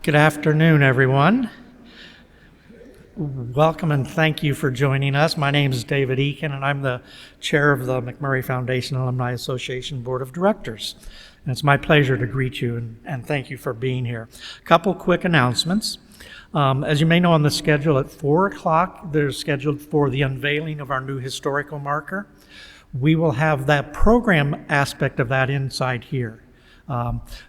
Good afternoon, everyone. Welcome and thank you for joining us. My name is David Eakin, and I'm the chair of the MacMurray Foundation Alumni Association Board of Directors. And it's my pleasure to greet you and thank you for being here. A couple quick announcements. As you may know on the schedule, at 4 o'clock, they're scheduled for the unveiling of our new historical marker. We will have that program aspect of that inside here.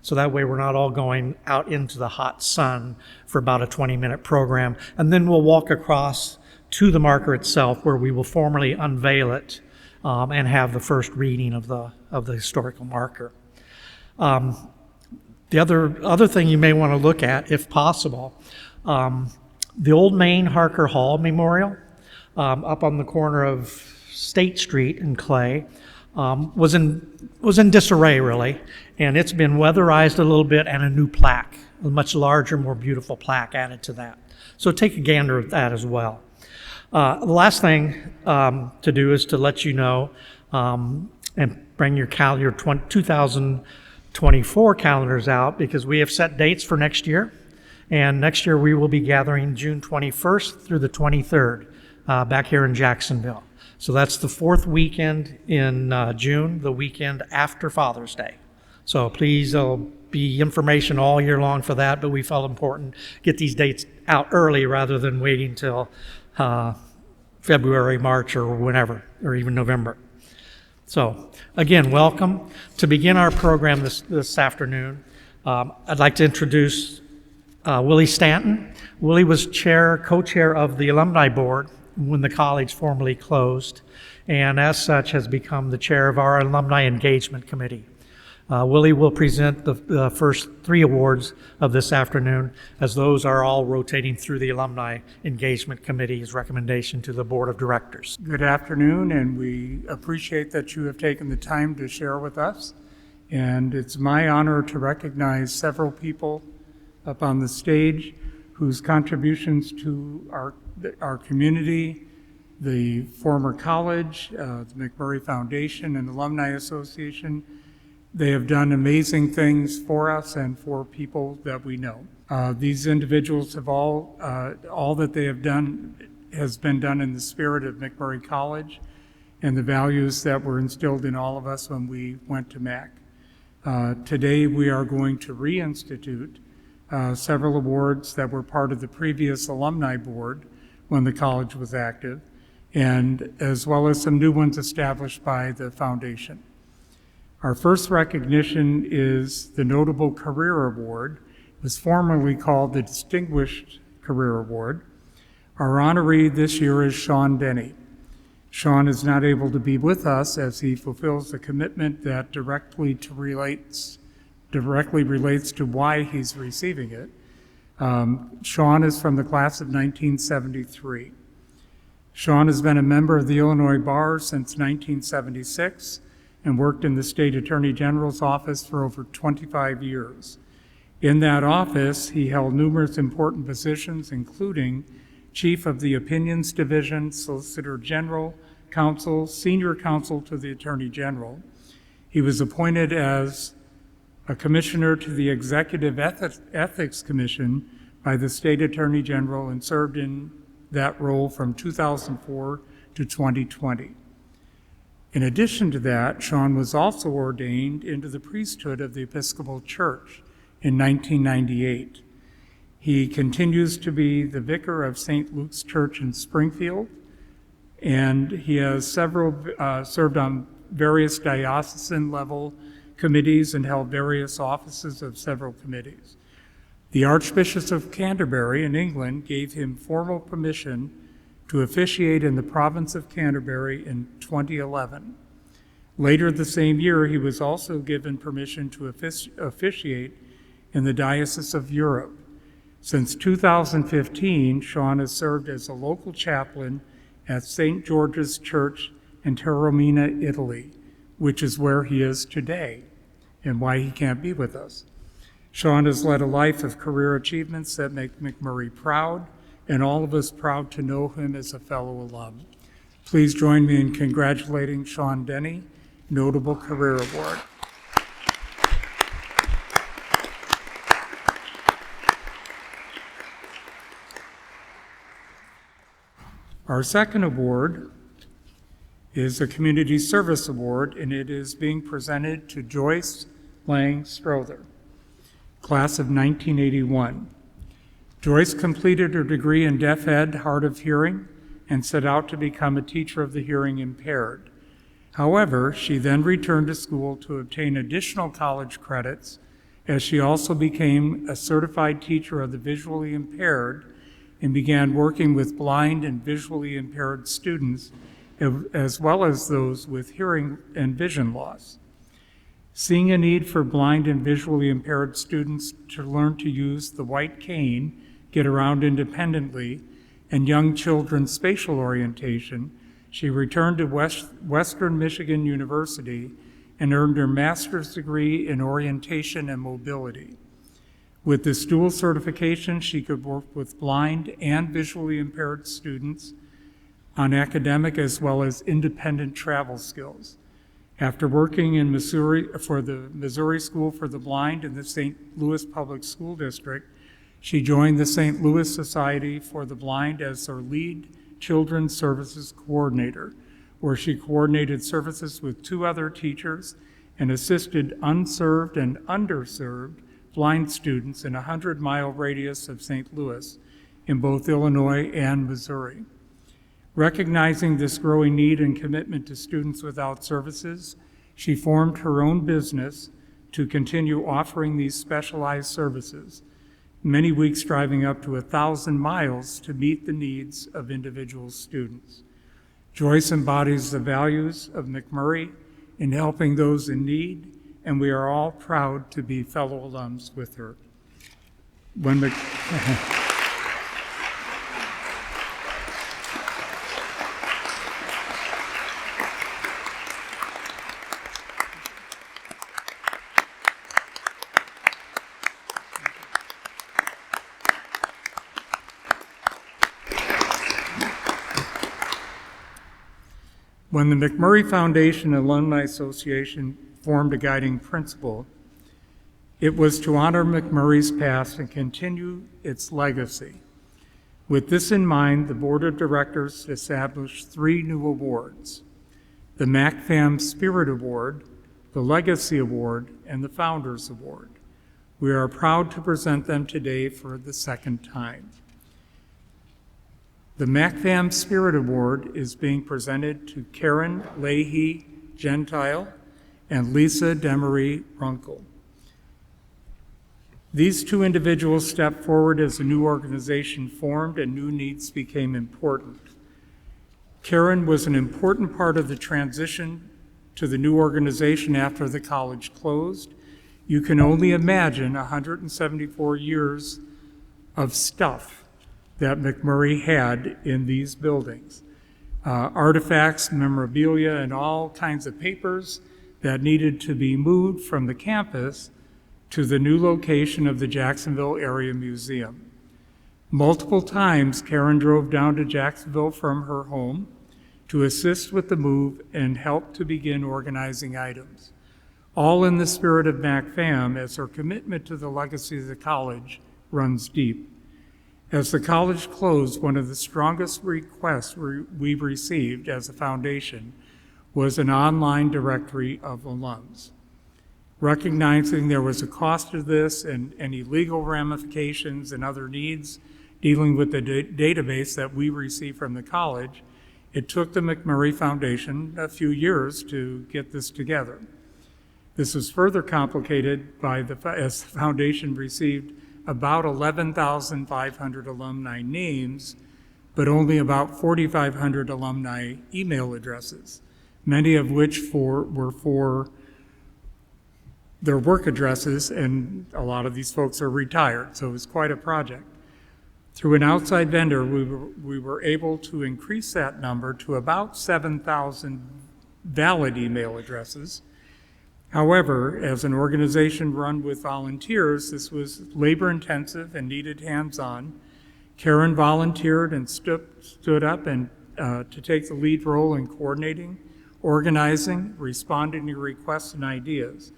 So that way we're not all going out into the hot sun for about a 20-minute program. And then we'll walk across to the marker itself where we will formally unveil it and have the first reading of the historical marker. The other thing you may want to look at, if possible, the old Main Harker Hall Memorial up on the corner of State Street in Clay was in disarray, really, and it's been weatherized a little bit and a new plaque, a much larger, more beautiful plaque added to that. So take a gander at that as well. The last thing to do is to let you know and bring your 2024 calendars out, because we have set dates for next year, and next year we will be gathering June 21st through the 23rd back here in Jacksonville. So that's the fourth weekend in June, the weekend after Father's Day. So please, there'll be information all year long for that, but we felt important get these dates out early rather than waiting till February, March, or whenever, or even November. So again, welcome. To begin our program this afternoon, I'd like to introduce Willie Stanton. Willie was co-chair of the Alumni Board when the college formally closed, and as such has become the chair of our Alumni Engagement Committee. Willie will present the first three awards of this afternoon, as those are all rotating through the Alumni Engagement Committee's recommendation to the Board of Directors. Good afternoon, and we appreciate that you have taken the time to share with us. And it's my honor to recognize several people up on the stage whose contributions to our community, the former college, the MacMurray Foundation and Alumni Association, they have done amazing things for us and for people that we know. These individuals have all that they have done has been done in the spirit of MacMurray College and the values that were instilled in all of us when we went to Mac. Today we are going to reinstitute several awards that were part of the previous alumni board when the college was active, and as well as some new ones established by the foundation. Our first recognition is the Notable Career Award. It was formerly called the Distinguished Career Award. Our honoree this year is Sean Denny. Sean is not able to be with us as he fulfills the commitment that directly relates to why he's receiving it. Sean is from the class of 1973. Sean has been a member of the Illinois Bar since 1976 and worked in the State Attorney General's office for over 25 years. In that office, he held numerous important positions, including Chief of the Opinions Division, Solicitor General, Counsel, Senior Counsel to the Attorney General. He was appointed as a commissioner to the Executive Ethics Commission by the State Attorney General and served in that role from 2004 to 2020. In addition to that, Sean was also ordained into the priesthood of the Episcopal Church in 1998. He continues to be the vicar of St. Luke's Church in Springfield, and he has served on various diocesan level committees and held various offices of several committees. The Archbishop of Canterbury in England gave him formal permission to officiate in the province of Canterbury in 2011. Later the same year, he was also given permission to officiate in the Diocese of Europe. Since 2015, Sean has served as a local chaplain at St. George's Church in Taormina, Italy, which is where he is today and why he can't be with us. Sean has led a life of career achievements that make MacMurray proud, and all of us proud to know him as a fellow alum. Please join me in congratulating Sean Denny, Notable Career Award. Our second award is a Community Service Award, and it is being presented to Joyce Lang Strother, class of 1981. Joyce completed her degree in Deaf Ed, Hard of Hearing, and set out to become a teacher of the hearing impaired. However, she then returned to school to obtain additional college credits, as she also became a certified teacher of the visually impaired and began working with blind and visually impaired students, as well as those with hearing and vision loss. Seeing a need for blind and visually impaired students to learn to use the white cane, get around independently, and young children's spatial orientation, she returned to Western Michigan University and earned her master's degree in orientation and mobility. With this dual certification, she could work with blind and visually impaired students on academic as well as independent travel skills. After working in Missouri for the Missouri School for the Blind in the St. Louis Public School District, she joined the St. Louis Society for the Blind as their lead Children's Services Coordinator, where she coordinated services with 2 other teachers and assisted unserved and underserved blind students in a 100-mile radius of St. Louis in both Illinois and Missouri. Recognizing this growing need and commitment to students without services, she formed her own business to continue offering these specialized services, many weeks driving up to 1,000 miles to meet the needs of individual students. Joyce embodies the values of MacMurray in helping those in need, and we are all proud to be fellow alums with her. When the MacMurray Foundation Alumni Association formed a guiding principle, it was to honor MacMurray's past and continue its legacy. With this in mind, the Board of Directors established 3 new awards: the MacFam Spirit Award, the Legacy Award, and the Founders Award. We are proud to present them today for the second time. The MacFam Spirit Award is being presented to Karen Leahy Gentile and Lisa Demery Runkle. These 2 individuals stepped forward as a new organization formed and new needs became important. Karen was an important part of the transition to the new organization after the college closed. You can only imagine 174 years of stuff that MacMurray had in these buildings. Artifacts, memorabilia, and all kinds of papers that needed to be moved from the campus to the new location of the Jacksonville Area Museum. Multiple times, Karen drove down to Jacksonville from her home to assist with the move and help to begin organizing items, all in the spirit of MacFam, as her commitment to the legacy of the college runs deep. As the college closed, one of the strongest requests we received as a foundation was an online directory of alums. Recognizing there was a cost to this and any legal ramifications and other needs dealing with the database that we received from the college, it took the MacMurray Foundation a few years to get this together. This was further complicated by as the foundation received about 11,500 alumni names, but only about 4,500 alumni email addresses, many of which were for their work addresses, and a lot of these folks are retired, so it was quite a project. Through an outside vendor, we were able to increase that number to about 7,000 valid email addresses. However, as an organization run with volunteers, this was labor-intensive and needed hands-on. Karen volunteered and stood up and to take the lead role in coordinating, organizing, responding to requests and ideas.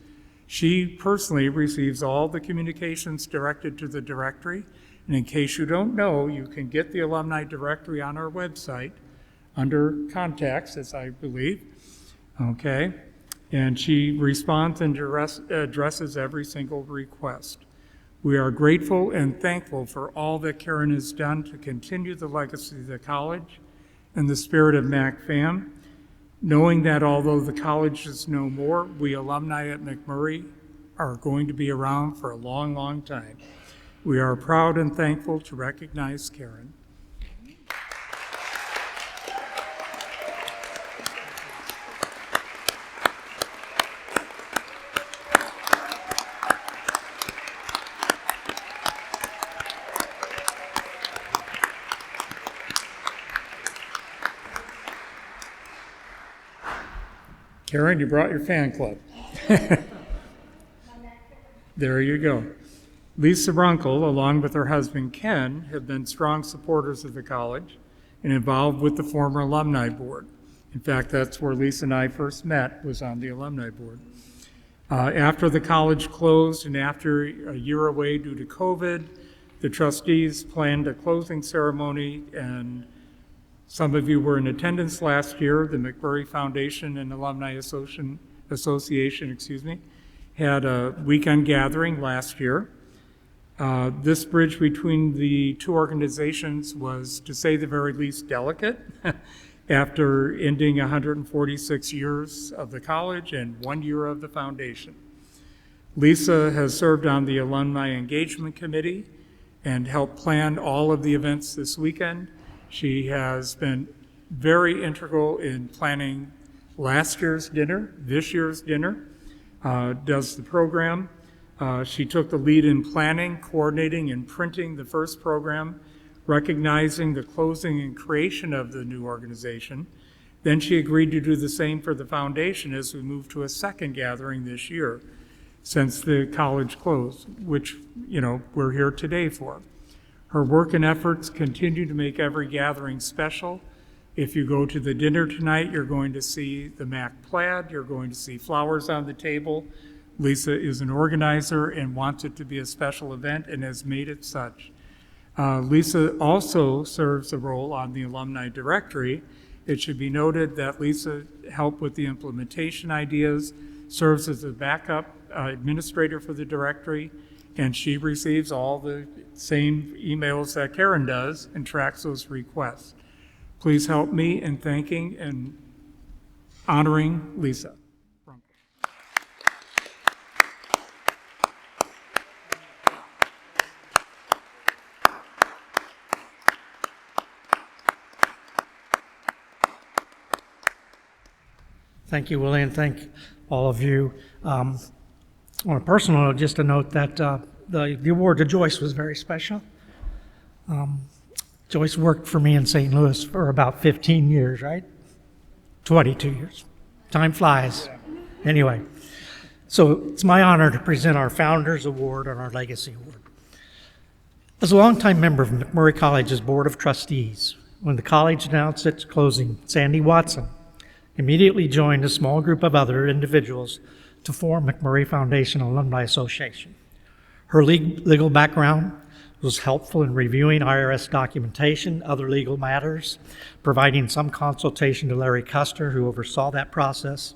She personally receives all the communications directed to the directory. And in case you don't know, you can get the alumni directory on our website under contacts, as I believe. Okay. And she responds and addresses every single request. We are grateful and thankful for all that Karen has done to continue the legacy of the college and the spirit of MacFam, knowing that although the college is no more, we alumni at MacMurray are going to be around for a long, long time. We are proud and thankful to recognize Karen. Karen, you brought your fan club. There you go. Lisa Runkle, along with her husband Ken, have been strong supporters of the college and involved with the former alumni board. In fact, that's where Lisa and I first met, was on the alumni board. After the college closed and after a year away due to COVID, the trustees planned a closing ceremony, and some of you were in attendance last year. The MacMurray Foundation and Alumni Association, had a weekend gathering last year. This bridge between the two organizations was, to say the very least, delicate. After ending 146 years of the college and 1 year of the foundation. Lisa has served on the Alumni Engagement Committee and helped plan all of the events this weekend. She has been very integral in planning last year's dinner, this year's dinner, does the program. She took the lead in planning, coordinating, and printing the first program, recognizing the closing and creation of the new organization. Then she agreed to do the same for the foundation as we move to a second gathering this year since the college closed, which, we're here today for. Her work and efforts continue to make every gathering special. If you go to the dinner tonight, you're going to see the Mac plaid, you're going to see flowers on the table. Lisa is an organizer and wants it to be a special event and has made it such. Lisa also serves a role on the alumni directory. It should be noted that Lisa helped with the implementation ideas, serves as a backup administrator for the directory, and she receives all the same emails that Karen does and tracks those requests. Please help me in thanking and honoring Lisa. Thank you, Willie, and thank all of you. On a personal note, just to note that the award to Joyce was very special. Joyce worked for me in St. Louis for about 15 years, right? 22 years. Time flies. Anyway, so it's my honor to present our Founders Award and our Legacy Award. As a longtime member of MacMurray College's Board of Trustees, when the college announced its closing, Sandy Watson immediately joined a small group of other individuals to form MacMurray Foundation Alumni Association. Her legal background was helpful in reviewing IRS documentation, other legal matters, providing some consultation to Larry Custer, who oversaw that process,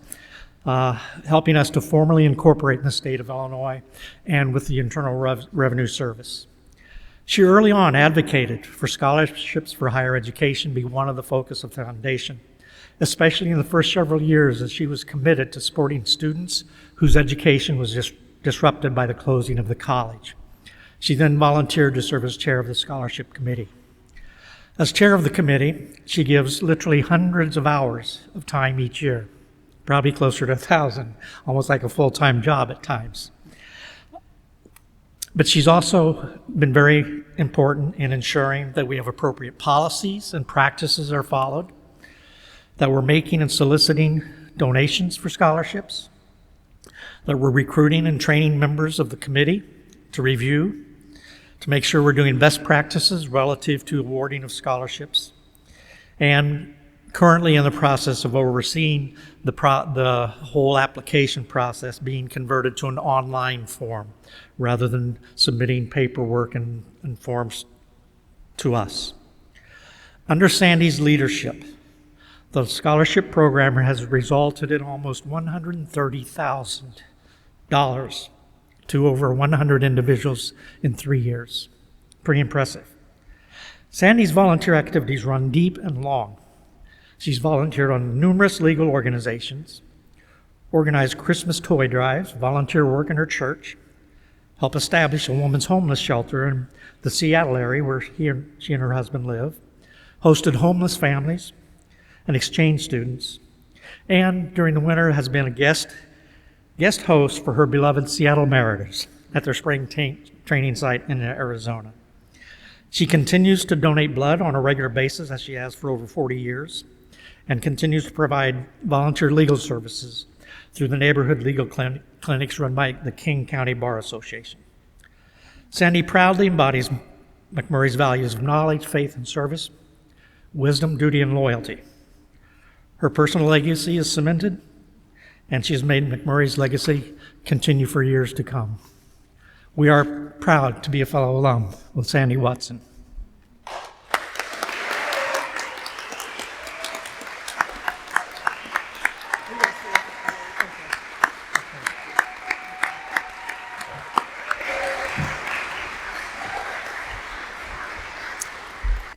helping us to formally incorporate in the state of Illinois and with the Internal Revenue Service. She early on advocated for scholarships for higher education be one of the focus of the foundation, especially in the first several years as she was committed to supporting students whose education was disrupted by the closing of the college. She then volunteered to serve as chair of the scholarship committee. As chair of the committee, she gives literally hundreds of hours of time each year, probably closer to 1,000, almost like a full-time job at times. But she's also been very important in ensuring that we have appropriate policies and practices are followed, that we're making and soliciting donations for scholarships, that we're recruiting and training members of the committee to review, to make sure we're doing best practices relative to awarding of scholarships, and currently in the process of overseeing the whole application process being converted to an online form rather than submitting paperwork and forms to us. Under Sandy's leadership, the scholarship program has resulted in almost $130,000 to over 100 individuals in 3 years. Pretty impressive. Sandy's volunteer activities run deep and long. She's volunteered on numerous legal organizations, organized Christmas toy drives, volunteer work in her church, helped establish a women's homeless shelter in the Seattle area where she and her husband live, hosted homeless families and exchange students, and during the winter has been a guest host for her beloved Seattle Mariners at their spring training site in Arizona. She continues to donate blood on a regular basis, as she has for over 40 years, and continues to provide volunteer legal services through the neighborhood legal clinics run by the King County Bar Association. Sandy proudly embodies MacMurray's values of knowledge, faith, and service, wisdom, duty, and loyalty. Her personal legacy is cemented, and she has made MacMurray's legacy continue for years to come. We are proud to be a fellow alum with Sandy Watson.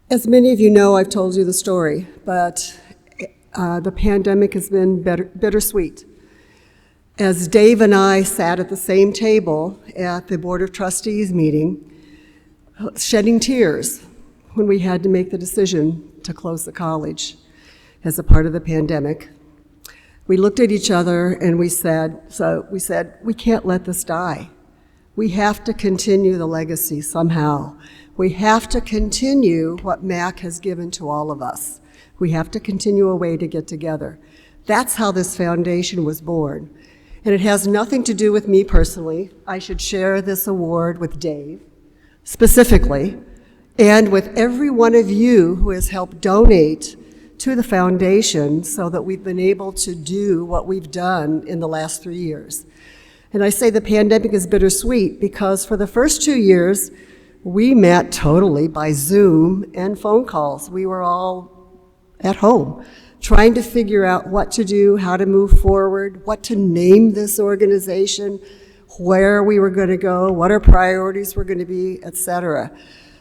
As many of you know, I've told you the story, but the pandemic has been bittersweet. As Dave and I sat at the same table at the Board of Trustees meeting, shedding tears when we had to make the decision to close the college as a part of the pandemic, we looked at each other and we said, we can't let this die. We have to continue the legacy somehow. We have to continue what Mac has given to all of us. We have to continue a way to get together. That's how this foundation was born. And it has nothing to do with me personally. I should share this award with Dave, specifically, and with every one of you who has helped donate to the foundation so that we've been able to do what we've done in the last 3 years. And I say the pandemic is bittersweet because for the first 2 years, we met totally by Zoom and phone calls. We were all at home, trying to figure out what to do, how to move forward, what to name this organization, where we were going to go, what our priorities were going to be, etc.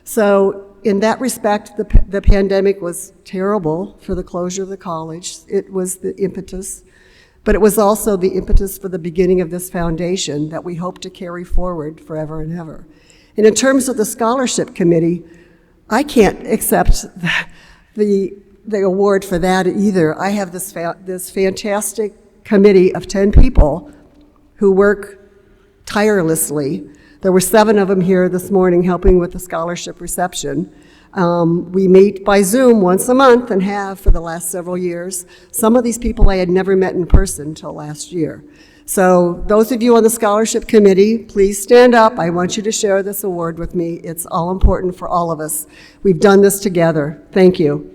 So in that respect, the pandemic was terrible for the closure of the college. It was the impetus, but it was also the impetus for the beginning of this foundation that we hope to carry forward forever and ever. And in terms of the scholarship committee, I can't accept the award for that either. I have this fantastic committee of 10 people who work tirelessly. There were 7 of them here this morning helping with the scholarship reception. We meet by Zoom once a month and have for the last several years. Some of these people I had never met in person until last year. So those of you on the scholarship committee, please stand up. I want you to share this award with me. It's all important for all of us. We've done this together. Thank you.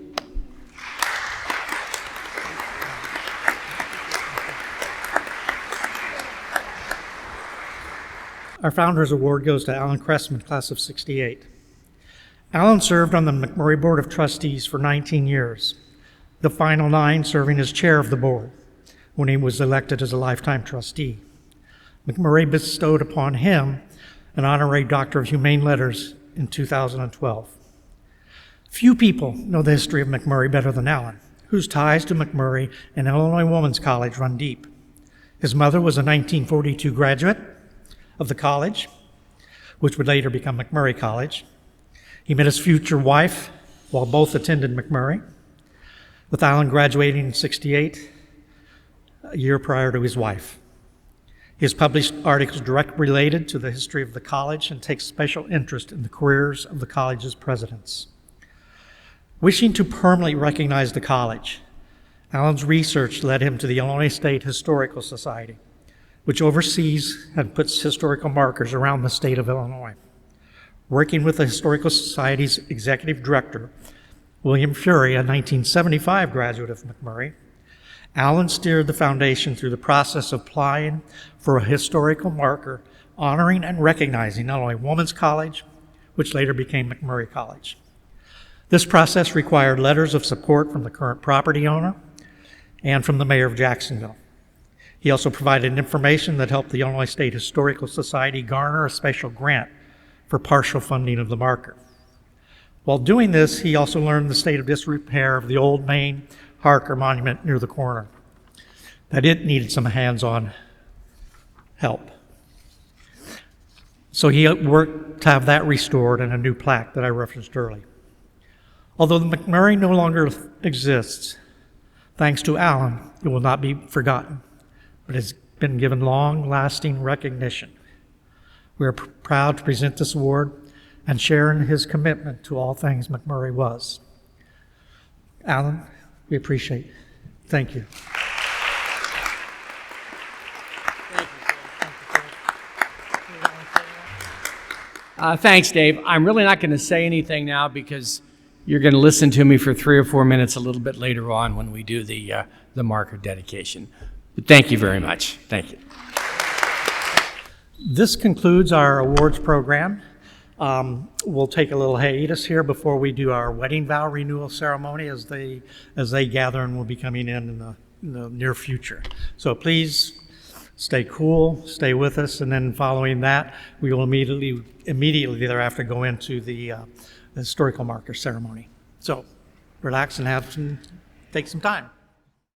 Our Founders Award goes to Alan Cressman, class of '68. Alan served on the MacMurray Board of Trustees for 19 years, the final 9 serving as chair of the board when he was elected as a lifetime trustee. MacMurray bestowed upon him an honorary Doctor of Humane Letters in 2012. Few people know the history of MacMurray better than Alan, whose ties to MacMurray and Illinois Women's College run deep. His mother was a 1942 graduate of the college, which would later become MacMurray College. He met his future wife while both attended MacMurray, with Alan graduating in '68, a year prior to his wife. He has published articles directly related to the history of the college and takes special interest in the careers of the college's presidents. Wishing to permanently recognize the college, Alan's research led him to the Illinois State Historical Society, which oversees and puts historical markers around the state of Illinois. Working with the Historical Society's executive director William Fury, a 1975 graduate of MacMurray, Alan steered the foundation through the process of applying for a historical marker honoring and recognizing not only Women's College, which later became MacMurray College. This process required letters of support from the current property owner and from the mayor of Jacksonville. He also provided information that helped the Illinois State Historical Society garner a special grant for partial funding of the marker. While doing this, he also learned the state of disrepair of the old main Harker monument near the corner, that it needed some hands-on help. So he worked to have that restored and a new plaque that I referenced earlier. Although the MacMurray no longer exists, thanks to Alan, it will not be forgotten, but has been given long-lasting recognition. We are proud to present this award and share in his commitment to all things MacMurray was. Alan, we appreciate it. Thank you. Thanks, Dave. I'm really not going to say anything now because you're going to listen to me for 3 or 4 minutes a little bit later on when we do the marker dedication. But thank you very much. Thank you. This concludes our awards program. We'll take a little hiatus here before we do our wedding vow renewal ceremony as they gather and will be coming in the near future. So please stay cool, stay with us, and then following that, we will immediately thereafter go into the historical marker ceremony. So relax and take some time.